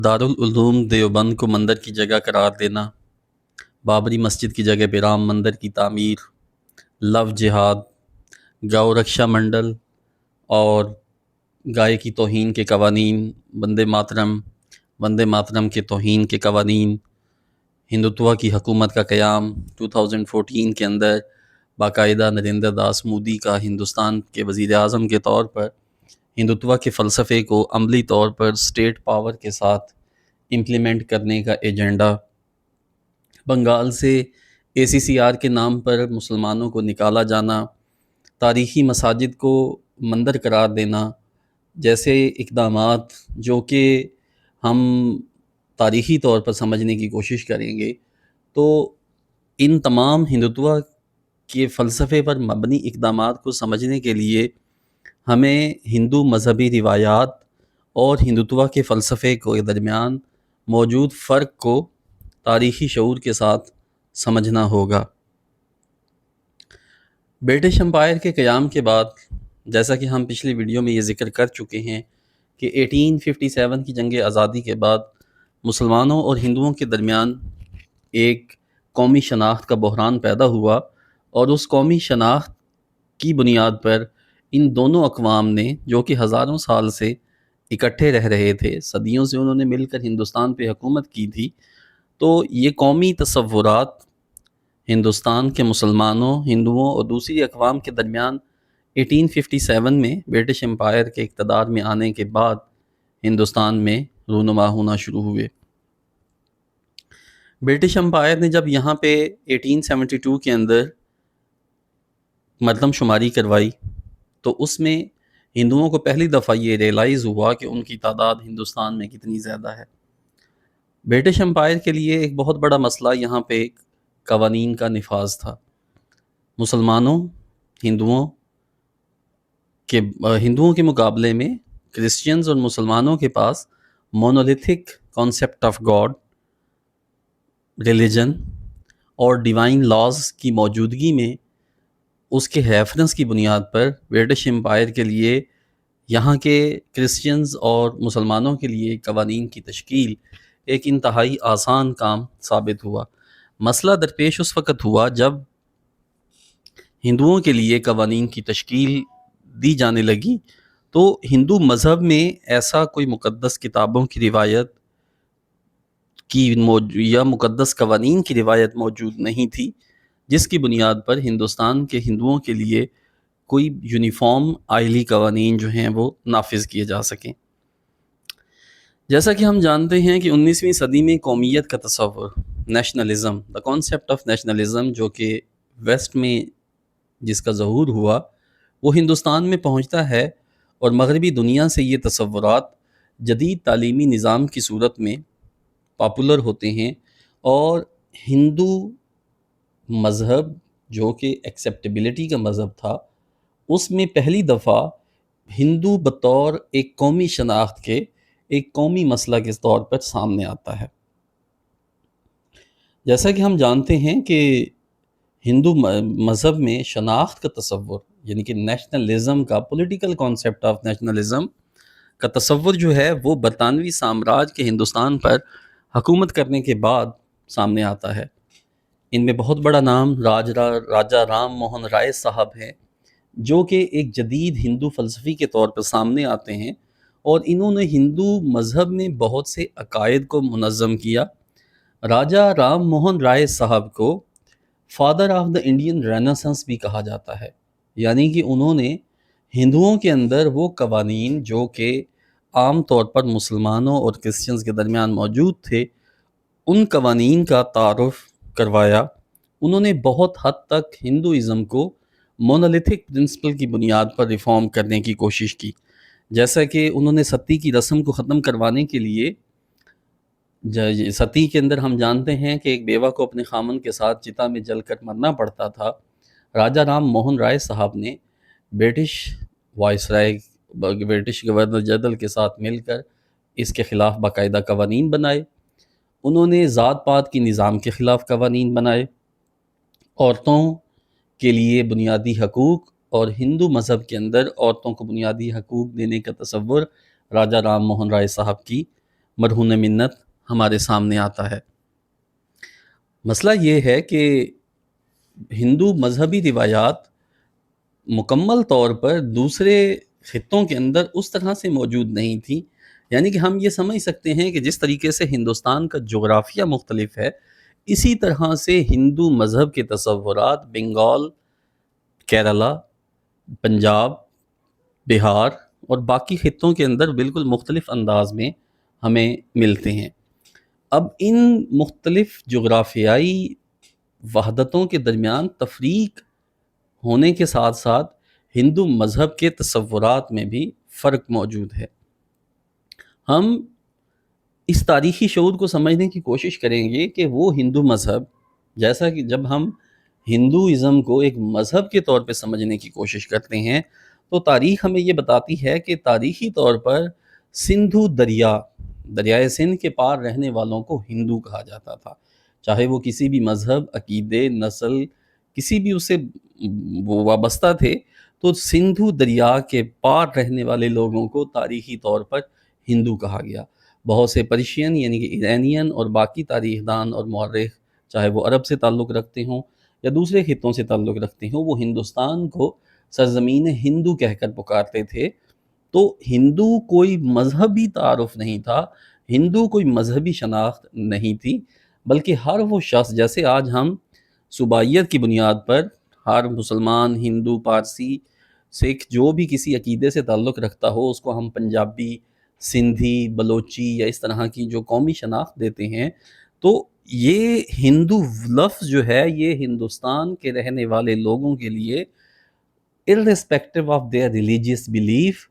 دارالعلوم دیوبند کو مندر کی جگہ قرار دینا، بابری مسجد کی جگہ پہ رام مندر کی تعمیر، لو جہاد، گو رکشا منڈل اور گائے کی توہین کے قوانین، وندے ماترم کے توہین کے قوانین، ہندوتوا کی حکومت کا قیام 2014 کے اندر باقاعدہ نریندر داس مودی کا ہندوستان کے وزیر اعظم کے طور پر ہندوتوا کے فلسفے کو عملی طور پر اسٹیٹ پاور کے ساتھ امپلیمنٹ کرنے کا ایجنڈا، بنگال سے ACCR کے نام پر مسلمانوں کو نکالا جانا، تاریخی مساجد کو مندر قرار دینا جیسے اقدامات جو کہ ہم تاریخی طور پر سمجھنے کی کوشش کریں گے تو ان تمام ہندوتوا کے فلسفے پر مبنی اقدامات کو سمجھنے کے لیے ہمیں ہندو مذہبی روایات اور ہندوتوا کے فلسفے کے درمیان موجود فرق کو تاریخی شعور کے ساتھ سمجھنا ہوگا۔ برٹش امپائر کے قیام کے بعد، جیسا کہ ہم پچھلی ویڈیو میں یہ ذکر کر چکے ہیں کہ 1857 کی جنگ آزادی کے بعد مسلمانوں اور ہندوؤں کے درمیان ایک قومی شناخت کا بحران پیدا ہوا، اور اس قومی شناخت کی بنیاد پر ان دونوں اقوام نے، جو کہ ہزاروں سال سے اکٹھے رہ رہے تھے، صدیوں سے انہوں نے مل کر ہندوستان پہ حکومت کی تھی، تو یہ قومی تصورات ہندوستان کے مسلمانوں، ہندوؤں اور دوسری اقوام کے درمیان 1857 میں برٹش امپائر کے اقتدار میں آنے کے بعد ہندوستان میں رونما ہونا شروع ہوئے۔ برٹش امپائر نے جب یہاں پہ 1872 کے اندر مردم شماری کروائی تو اس میں ہندوؤں کو پہلی دفعہ یہ ریئلائز ہوا کہ ان کی تعداد ہندوستان میں کتنی زیادہ ہے۔ برٹش امپائر کے لیے ایک بہت بڑا مسئلہ یہاں پہ قوانین کا نفاذ تھا۔ مسلمانوں، ہندوؤں کے مقابلے میں کرسچنز اور مسلمانوں کے پاس monolithic concept of God, religion اور ڈیوائن لاز کی موجودگی میں اس کے ریفرنس کی بنیاد پر برٹش امپائر کے لیے یہاں کے کرسچنز اور مسلمانوں کے لیے قوانین کی تشکیل ایک انتہائی آسان کام ثابت ہوا۔ مسئلہ درپیش اس وقت ہوا جب ہندوؤں کے لیے قوانین کی تشکیل دی جانے لگی تو ہندو مذہب میں ایسا کوئی مقدس کتابوں کی روایت یا مقدس قوانین کی روایت موجود نہیں تھی جس کی بنیاد پر ہندوستان کے ہندوؤں کے لیے کوئی یونیفارم آئلی قوانین جو ہیں وہ نافذ کیے جا سکیں۔ جیسا کہ ہم جانتے ہیں کہ 19ویں صدی میں قومیت کا تصور، nationalism, the concept of nationalism, جو کہ ویسٹ میں جس کا ظہور ہوا، وہ ہندوستان میں پہنچتا ہے اور مغربی دنیا سے یہ تصورات جدید تعلیمی نظام کی صورت میں پاپولر ہوتے ہیں، اور ہندو مذہب جو کہ ایکسیپٹیبلٹی کا مذہب تھا، اس میں پہلی دفعہ ہندو بطور ایک قومی شناخت کے ایک قومی مسئلہ کے طور پر سامنے آتا ہے۔ جیسا کہ ہم جانتے ہیں کہ ہندو مذہب میں شناخت کا تصور، یعنی کہ نیشنلزم کا، پولیٹیکل کانسیپٹ آف نیشنلزم کا تصور جو ہے وہ برطانوی سامراج کے ہندوستان پر حکومت کرنے کے بعد سامنے آتا ہے۔ ان میں بہت بڑا نام راجا رام موہن رائے صاحب ہیں، جو کہ ایک جدید ہندو فلسفی کے طور پر سامنے آتے ہیں، اور انہوں نے ہندو مذہب میں بہت سے عقائد کو منظم کیا۔ راجا رام موہن رائے صاحب کو father of the Indian Renaissance بھی کہا جاتا ہے، یعنی کہ انہوں نے ہندوؤں کے اندر وہ قوانین جو کہ عام طور پر مسلمانوں اور کرسچنز کے درمیان موجود تھے، ان قوانین کا تعارف کروایا۔ انہوں نے بہت حد تک ہندوازم کو مونولیتھک پرنسپل کی بنیاد پر ریفارم کرنے کی کوشش کی، جیسا کہ انہوں نے ستی کی رسم کو ختم کروانے کے لیے، ستی کے اندر ہم جانتے ہیں کہ ایک بیوہ کو اپنے خامن کے ساتھ چتا میں جل کر مرنا پڑتا تھا۔ راجا رام موہن رائے صاحب نے British viceroy, British governor general کے ساتھ مل کر اس کے خلاف باقاعدہ قوانین بنائے۔ انہوں نے ذات پات کی نظام کے خلاف قوانین بنائے، عورتوں کے لیے بنیادی حقوق، اور ہندو مذہب کے اندر عورتوں کو بنیادی حقوق دینے کا تصور راجا رام موہن رائے صاحب کی مرہون منت ہمارے سامنے آتا ہے۔ مسئلہ یہ ہے کہ ہندو مذہبی روایات مکمل طور پر دوسرے خطوں کے اندر اس طرح سے موجود نہیں تھی، یعنی کہ ہم یہ سمجھ سکتے ہیں کہ جس طریقے سے ہندوستان کا جغرافیہ مختلف ہے، اسی طرح سے ہندو مذہب کے تصورات بنگال، کیرلا، پنجاب، بہار اور باقی خطوں کے اندر بالکل مختلف انداز میں ہمیں ملتے ہیں۔ اب ان مختلف جغرافیائی وحدتوں کے درمیان تفریق ہونے کے ساتھ ساتھ ہندو مذہب کے تصورات میں بھی فرق موجود ہے۔ ہم اس تاریخی شعور کو سمجھنے کی کوشش کریں گے کہ وہ ہندو مذہب، جیسا کہ جب ہم ہندوازم کو ایک مذہب کے طور پہ سمجھنے کی کوشش کرتے ہیں تو تاریخ ہمیں یہ بتاتی ہے کہ تاریخی طور پر سندھو دریائے سندھ کے پار رہنے والوں کو ہندو کہا جاتا تھا، چاہے وہ کسی بھی مذہب، عقیدے، نسل، کسی بھی اس سے وہ وابستہ تھے، تو سندھو دریا کے پار رہنے والے لوگوں کو تاریخی طور پر ہندو کہا گیا۔ بہت سے پرشین یعنی کہ ایرانین اور باقی تاریخ دان اور مورخ، چاہے وہ عرب سے تعلق رکھتے ہوں یا دوسرے خطوں سے تعلق رکھتے ہوں، وہ ہندوستان کو سرزمین ہندو کہہ کر پکارتے تھے۔ تو ہندو کوئی مذہبی تعارف نہیں تھا، ہندو کوئی مذہبی شناخت نہیں تھی، بلکہ ہر وہ شخص، جیسے آج ہم صوبائیت کی بنیاد پر ہر مسلمان، ہندو، پارسی، سکھ جو بھی کسی عقیدے سے تعلق رکھتا ہو اس کو ہم پنجابی، سندھی، بلوچی یا اس طرح کی جو قومی شناخت دیتے ہیں، تو یہ ہندو لفظ جو ہے یہ ہندوستان کے رہنے والے لوگوں کے لیے irrespective of their religious belief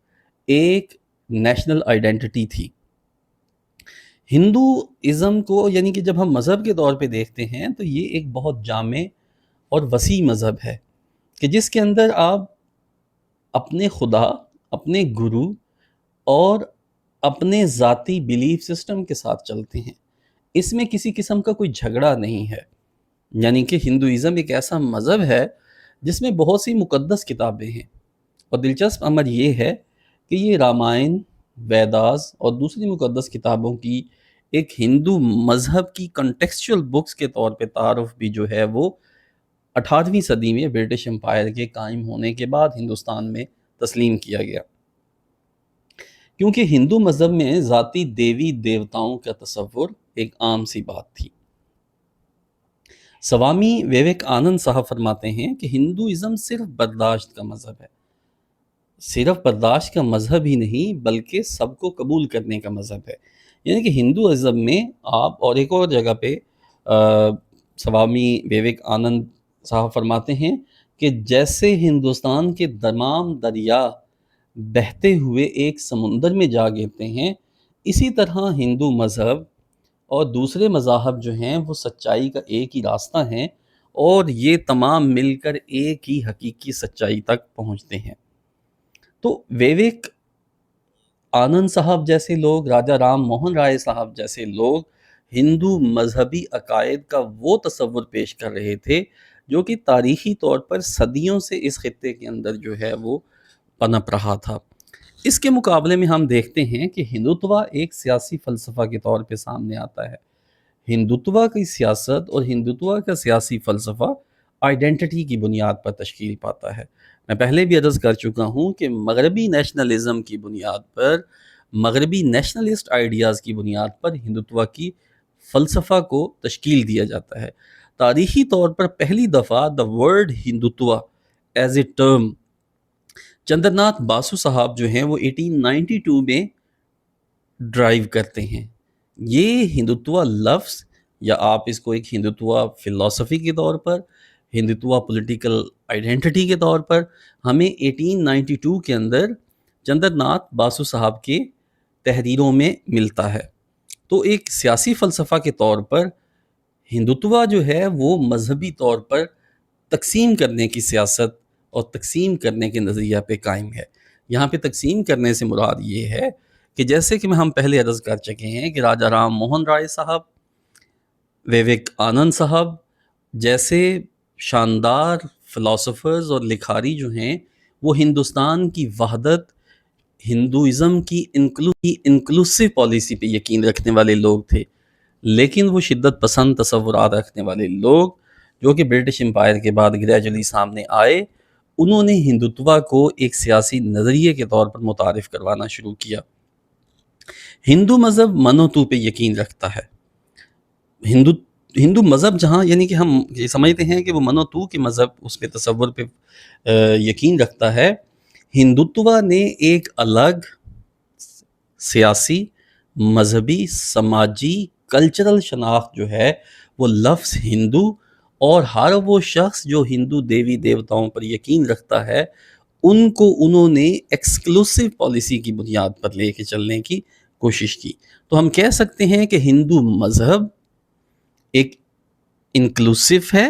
ایک نیشنل آئیڈینٹی تھی۔ ہندوازم کو یعنی کہ جب ہم مذہب کے طور پہ دیکھتے ہیں تو یہ ایک بہت جامع اور وسیع مذہب ہے کہ جس کے اندر آپ اپنے خدا، اپنے گرو اور اپنے ذاتی بلیف سسٹم کے ساتھ چلتے ہیں۔ اس میں کسی قسم کا کوئی جھگڑا نہیں ہے، یعنی کہ ہندوازم ایک ایسا مذہب ہے جس میں بہت سی مقدس کتابیں ہیں، اور دلچسپ امر یہ ہے کہ یہ رامائن، ویداس اور دوسری مقدس کتابوں کی ایک ہندو مذہب کی کنٹیکسچول بکس کے طور پہ تعارف بھی جو ہے وہ 18ویں صدی میں برٹش امپائر کے قائم ہونے کے بعد ہندوستان میں تسلیم کیا گیا، کیونکہ ہندو مذہب میں ذاتی دیوی دیوتاؤں کا تصور ایک عام سی بات تھی۔ سوامی ویویک آنند صاحب فرماتے ہیں کہ ہندوازم صرف برداشت کا مذہب ہے، صرف برداشت کا مذہب ہی نہیں بلکہ سب کو قبول کرنے کا مذہب ہے۔ یعنی کہ ہندوازم میں آپ، اور ایک اور جگہ پہ سوامی ویویک آنند صاحب فرماتے ہیں کہ جیسے ہندوستان کے تمام دریا بہتے ہوئے ایک سمندر میں جا گرتے ہیں، اسی طرح ہندو مذہب اور دوسرے مذاہب جو ہیں وہ سچائی کا ایک ہی راستہ ہیں، اور یہ تمام مل کر ایک ہی حقیقی سچائی تک پہنچتے ہیں۔ تو ویویک آنند صاحب جیسے لوگ، راجا رام موہن رائے صاحب جیسے لوگ ہندو مذہبی عقائد کا وہ تصور پیش کر رہے تھے جو کہ تاریخی طور پر صدیوں سے اس خطے کے اندر جو ہے وہ پنپ رہا تھا۔ اس کے مقابلے میں ہم دیکھتے ہیں کہ ہندوتوا ایک سیاسی فلسفہ کے طور پہ سامنے آتا ہے۔ ہندوتوا کی سیاست اور ہندوتوا کا سیاسی فلسفہ آئیڈینٹی کی بنیاد پر تشکیل پاتا ہے۔ میں پہلے بھی عرض کر چکا ہوں کہ مغربی نیشنلزم کی بنیاد پر، مغربی نیشنلسٹ آئیڈیاز کی بنیاد پر ہندوتوا کی فلسفہ کو تشکیل دیا جاتا ہے۔ تاریخی طور پر پہلی دفعہ the word Hindutva as a term Chandra Nath Basu صاحب جو ہیں وہ 1892 میں ڈرائیو کرتے ہیں۔ یہ ہندوتوا لفظ، یا آپ اس کو ایک ہندوتوا فلسفی کے طور پر، ہندوتوا پولیٹیکل آئیڈینٹی کے طور پر، ہمیں 1892 کے اندر چندر ناتھ باسو صاحب کے تحریروں میں ملتا ہے۔ تو ایک سیاسی فلسفہ کے طور پر ہندوتوا جو ہے وہ مذہبی طور پر تقسیم کرنے کی سیاست اور تقسیم کرنے کے نظریہ پہ قائم ہے۔ یہاں پہ تقسیم کرنے سے مراد یہ ہے کہ جیسے کہ ہم پہلے عرض کر چکے ہیں کہ راجا رام موہن رائے صاحب، ویویک آنند صاحب جیسے شاندار فلاسفرز اور لکھاری جو ہیں وہ ہندوستان کی وحدت ہندوازم کی انکلوسیو پالیسی پہ یقین رکھنے والے لوگ تھے، لیکن وہ شدت پسند تصورات رکھنے والے لوگ جو کہ برٹش امپائر کے بعد گریجولی سامنے آئے، انہوں نے ہندوتوا کو ایک سیاسی نظریے کے طور پر متعارف کروانا شروع کیا۔ ہندو مذہب منوتو پہ یقین رکھتا ہے۔ ہندو مذہب جہاں یعنی کہ ہم یہ سمجھتے ہیں کہ وہ منوتو کے مذہب اس پہ تصور پہ یقین رکھتا ہے، ہندوتوا نے ایک الگ سیاسی، مذہبی، سماجی، کلچرل شناخت جو ہے وہ لفظ ہندو اور ہر وہ شخص جو ہندو دیوی دیوتاؤں پر یقین رکھتا ہے ان کو انہوں نے ایکسکلوسیو پالیسی کی بنیاد پر لے کے چلنے کی کوشش کی۔ تو ہم کہہ سکتے ہیں کہ ہندو مذہب ایک انکلوسیو ہے،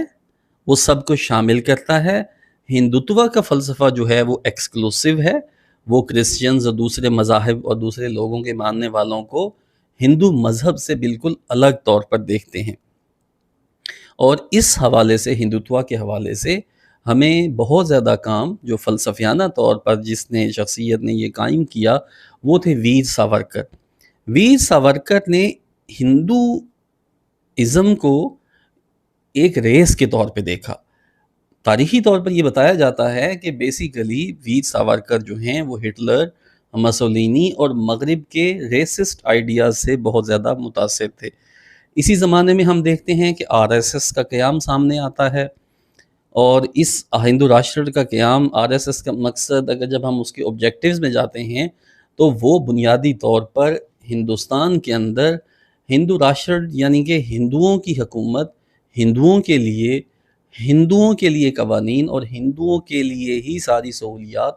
وہ سب کو شامل کرتا ہے۔ ہندوتوا کا فلسفہ جو ہے وہ ایکسکلوسیو ہے، وہ کرسچنز اور دوسرے مذاہب اور دوسرے لوگوں کے ماننے والوں کو ہندو مذہب سے بالکل الگ طور پر دیکھتے ہیں۔ اور اس حوالے سے، ہندوتوا کے حوالے سے، ہمیں بہت زیادہ کام جو فلسفیانہ طور پر جس نے شخصیت نے یہ قائم کیا وہ تھے ویر ساورکر۔ ویر ساورکر نے ہندو ازم کو ایک ریس کے طور پہ دیکھا۔ تاریخی طور پر یہ بتایا جاتا ہے کہ بیسیکلی ویر ساورکر جو ہیں وہ ہٹلر، مسولینی اور مغرب کے ریسسٹ آئیڈیاز سے بہت زیادہ متاثر تھے۔ اسی زمانے میں ہم دیکھتے ہیں کہ آر ایس ایس کا قیام سامنے آتا ہے، اور اس ہندو راشٹر کا قیام، آر ایس ایس کا مقصد اگر جب ہم اس کے آبجیکٹیوز میں جاتے ہیں تو وہ بنیادی طور پر ہندوستان کے اندر ہندو راشٹر یعنی کہ ہندوؤں کی حکومت، ہندوؤں کے لیے قوانین اور ہندوؤں کے لیے ہی ساری سہولیات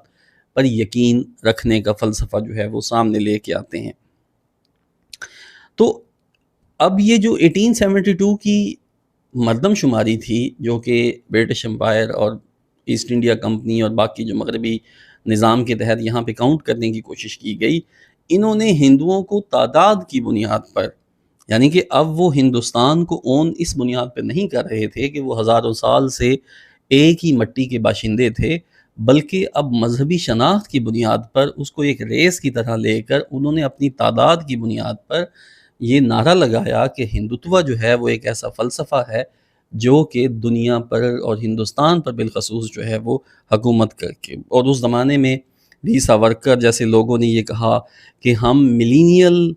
پر یقین رکھنے کا فلسفہ جو ہے وہ سامنے لے کے آتے ہیں۔ تو اب یہ جو 1872 کی مردم شماری تھی جو کہ برٹش امپائر اور ایسٹ انڈیا کمپنی اور باقی جو مغربی نظام کے تحت یہاں پہ کاؤنٹ کرنے کی کوشش کی گئی، انہوں نے ہندوؤں کو تعداد کی بنیاد پر، یعنی کہ اب وہ ہندوستان کو اون اس بنیاد پہ نہیں کر رہے تھے کہ وہ ہزاروں سال سے ایک ہی مٹی کے باشندے تھے، بلکہ اب مذہبی شناخت کی بنیاد پر اس کو ایک ریس کی طرح لے کر انہوں نے اپنی تعداد کی بنیاد پر یہ نعرہ لگایا کہ ہندوتوا جو ہے وہ ایک ایسا فلسفہ ہے جو کہ دنیا پر اور ہندوستان پر بالخصوص جو ہے وہ حکومت کر کے، اور اس زمانے میں ویر ساورکر جیسے لوگوں نے یہ کہا کہ ہم ملینیل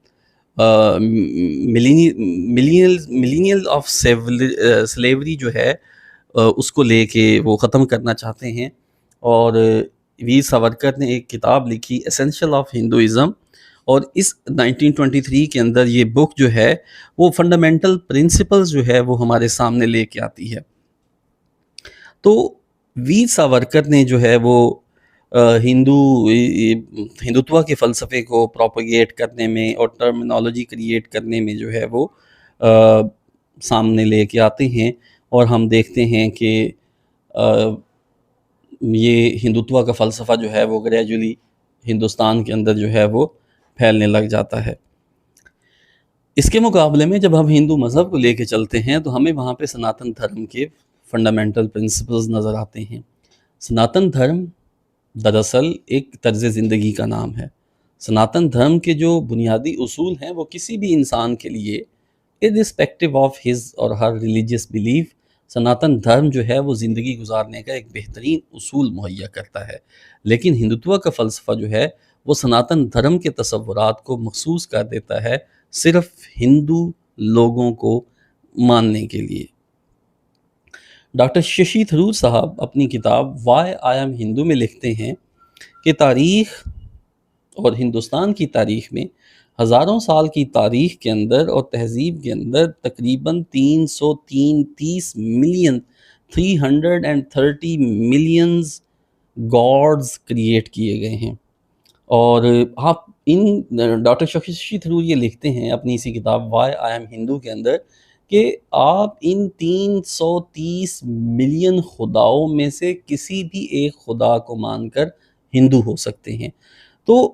آف سلیوری جو ہے اس کو لے کے وہ ختم کرنا چاہتے ہیں۔ اور ویر ساورکر نے ایک کتاب لکھی ایسینشل آف ہندوازم، اور اس 1923 کے اندر یہ بک جو ہے وہ فنڈامنٹل پرنسپلز جو ہے وہ ہمارے سامنے لے کے آتی ہے۔ تو ویر ساورکر نے جو ہے وہ ہندوتوا کے فلسفے کو پروپیگیٹ کرنے میں اور ٹرمینالوجی کریٹ کرنے میں جو ہے وہ سامنے لے کے آتے ہیں، اور ہم دیکھتے ہیں کہ یہ ہندوتوا کا فلسفہ جو ہے وہ گریجولی ہندوستان کے اندر جو ہے وہ پھیلنے لگ جاتا ہے۔ اس کے مقابلے میں جب ہم ہندو مذہب کو لے کے چلتے ہیں تو ہمیں وہاں پہ سناتن دھرم کے فنڈامنٹل پرنسپلز نظر آتے ہیں۔ سناتن دھرم دراصل ایک طرز زندگی کا نام ہے۔ سناتن دھرم کے جو بنیادی اصول ہیں وہ کسی بھی انسان کے لیے irrespective آف his اور ہر ریلیجیس بلیف، سناتن دھرم جو ہے وہ زندگی گزارنے کا ایک بہترین اصول مہیا کرتا ہے۔ لیکن ہندوتوا کا فلسفہ جو ہے وہ سناتن دھرم کے تصورات کو مخصوص کر دیتا ہے صرف ہندو لوگوں کو ماننے کے لیے۔ ڈاکٹر ششی تھرور صاحب اپنی کتاب وائی آئی ایم ہندو میں لکھتے ہیں کہ تاریخ اور ہندوستان کی تاریخ میں ہزاروں سال کی تاریخ کے اندر اور تہذیب کے اندر تقریباً 330 ملین 330 ملینز گاڈز کریٹ کیے گئے ہیں۔ اور آپ ڈاکٹر ششی تھرور یہ لکھتے ہیں اپنی اسی کتاب وائی آئی ایم ہندو کے اندر کہ آپ ان 330 ملین خداؤں میں سے کسی بھی ایک خدا کو مان کر ہندو ہو سکتے ہیں۔ تو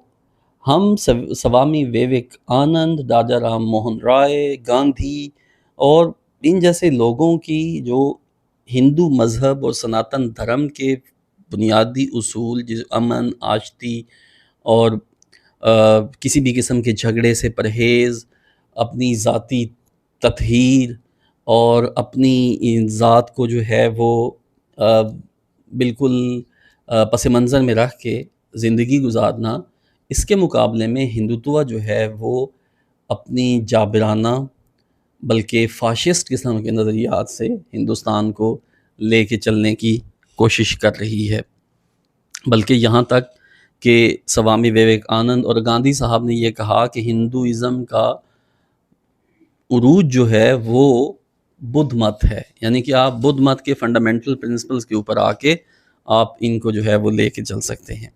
ہم سوامی ویویک آنند، راجا رام موہن رائے، گاندھی اور ان جیسے لوگوں کی جو ہندو مذہب اور سناتن دھرم کے بنیادی اصول جیسے امن، آشتی اور کسی بھی قسم کے جھگڑے سے پرہیز، اپنی ذاتی تطہیر اور اپنی ذات کو جو ہے وہ بالکل پس منظر میں رکھ کے زندگی گزارنا، اس کے مقابلے میں ہندوتوا جو ہے وہ اپنی جابرانہ بلکہ فاشسٹ قسم کے نظریات سے ہندوستان کو لے کے چلنے کی کوشش کر رہی ہے، بلکہ یہاں تک کہ سوامی وویک آنند اور گاندھی صاحب نے یہ کہا کہ ہندوازم کا عروج جو ہے وہ بدھ مت ہے، یعنی کہ آپ بدھ مت کے فنڈامنٹل پرنسپلز کے اوپر آ کے آپ ان کو جو ہے وہ لے کے چل سکتے ہیں۔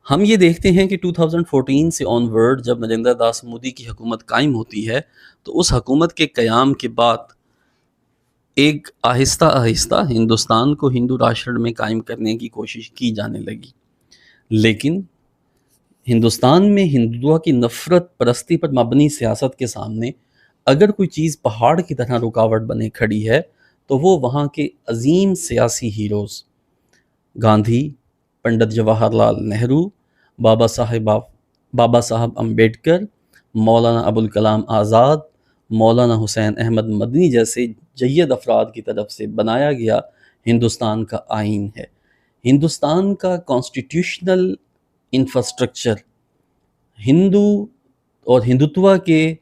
ہم یہ دیکھتے ہیں کہ 2014 سے آن ورڈ جب نریندر داس مودی کی حکومت قائم ہوتی ہے تو اس حکومت کے قیام کے بعد ایک آہستہ آہستہ ہندوستان کو ہندو راشٹر میں قائم کرنے کی کوشش کی جانے لگی، لیکن ہندوستان میں ہندوتوا کی نفرت پرستی پر مبنی سیاست کے سامنے اگر کوئی چیز پہاڑ کی طرح رکاوٹ بنے کھڑی ہے تو وہ وہاں کے عظیم سیاسی ہیروز گاندھی، پنڈت جواہر لال نہرو، بابا صاحب امبیڈکر، مولانا ابوالکلام آزاد، مولانا حسین احمد مدنی جیسے جید افراد کی طرف سے بنایا گیا ہندوستان کا آئین ہے۔ ہندوستان کا کانسٹیٹیوشنل انفراسٹرکچر ہندو اور ہندوتوا کے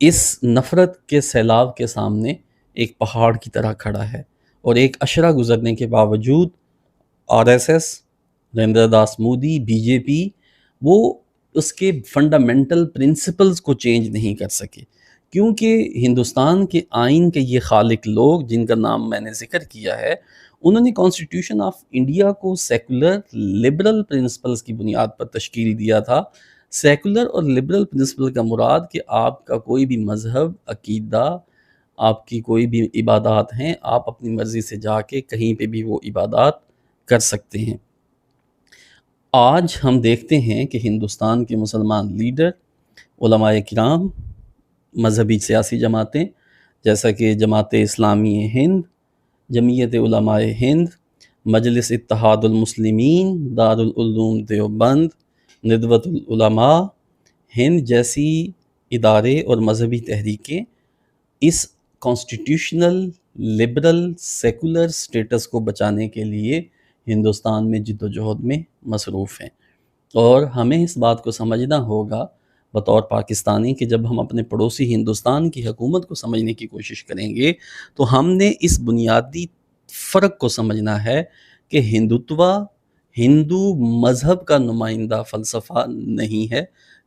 اس نفرت کے سیلاب کے سامنے ایک پہاڑ کی طرح کھڑا ہے، اور ایک عشرہ گزرنے کے باوجود R S S, Narendra Das Modi, B J P وہ اس کے فنڈامنٹل پرنسپلز کو چینج نہیں کر سکے، کیونکہ ہندوستان کے آئین کے یہ خالق لوگ جن کا نام میں نے ذکر کیا ہے، انہوں نے کانسٹیٹیوشن آف انڈیا کو سیکولر لبرل پرنسپلز کی بنیاد پر تشکیل دیا تھا۔ سیکولر اور لبرل پرنسپل کا مراد کہ آپ کا کوئی بھی مذہب، عقیدہ، آپ کی کوئی بھی عبادات ہیں، آپ اپنی مرضی سے جا کے کہیں پہ بھی وہ عبادات کر سکتے ہیں۔ آج ہم دیکھتے ہیں کہ ہندوستان کے مسلمان لیڈر، علماء کرام، مذہبی سیاسی جماعتیں جیسا کہ جماعت اسلامی ہند، جمعیت علماء ہند، مجلس اتحاد المسلمین، دارالعلوم دیوبند، ندوۃ العلماء ہند جیسی ادارے اور مذہبی تحریکیں اس کانسٹیٹیوشنل لبرل سیکولر سٹیٹس کو بچانے کے لیے ہندوستان میں جد و جہد میں مصروف ہیں، اور ہمیں اس بات کو سمجھنا ہوگا بطور پاکستانی کہ جب ہم اپنے پڑوسی ہندوستان کی حکومت کو سمجھنے کی کوشش کریں گے تو ہم نے اس بنیادی فرق کو سمجھنا ہے کہ ہندوتوا ہندو مذہب کا نمائندہ فلسفہ نہیں ہے،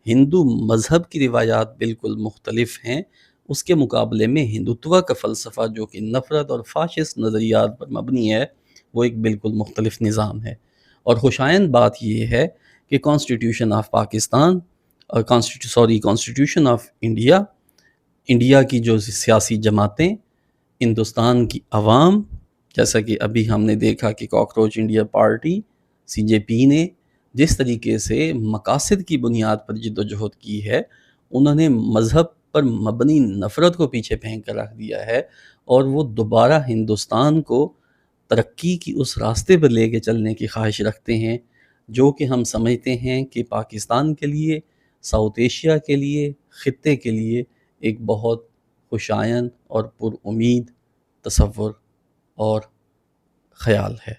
ہندو مذہب کی روایات بالکل مختلف ہیں، اس کے مقابلے میں ہندوتوا کا فلسفہ جو کہ نفرت اور فاشسٹ نظریات پر مبنی ہے وہ ایک بالکل مختلف نظام ہے۔ اور خوشائند بات یہ ہے کہ کانسٹیٹیوشن آف پاکستان اور کانسٹیٹیوشن آف انڈیا کی جو سیاسی جماعتیں، ہندوستان کی عوام، جیسا کہ ابھی ہم نے دیکھا کہ کاکروچ انڈیا پارٹی سی جے پی نے جس طریقے سے مقاصد کی بنیاد پر جد و جہد کی ہے، انہوں نے مذہب پر مبنی نفرت کو پیچھے پھینک کر رکھ دیا ہے، اور وہ دوبارہ ہندوستان کو ترقی کی اس راستے پر لے کے چلنے کی خواہش رکھتے ہیں جو کہ ہم سمجھتے ہیں کہ پاکستان کے لیے، ساؤتھ ایشیا کے لیے، خطے کے لیے ایک بہت خوشایند اور پر امید تصور اور خیال ہے۔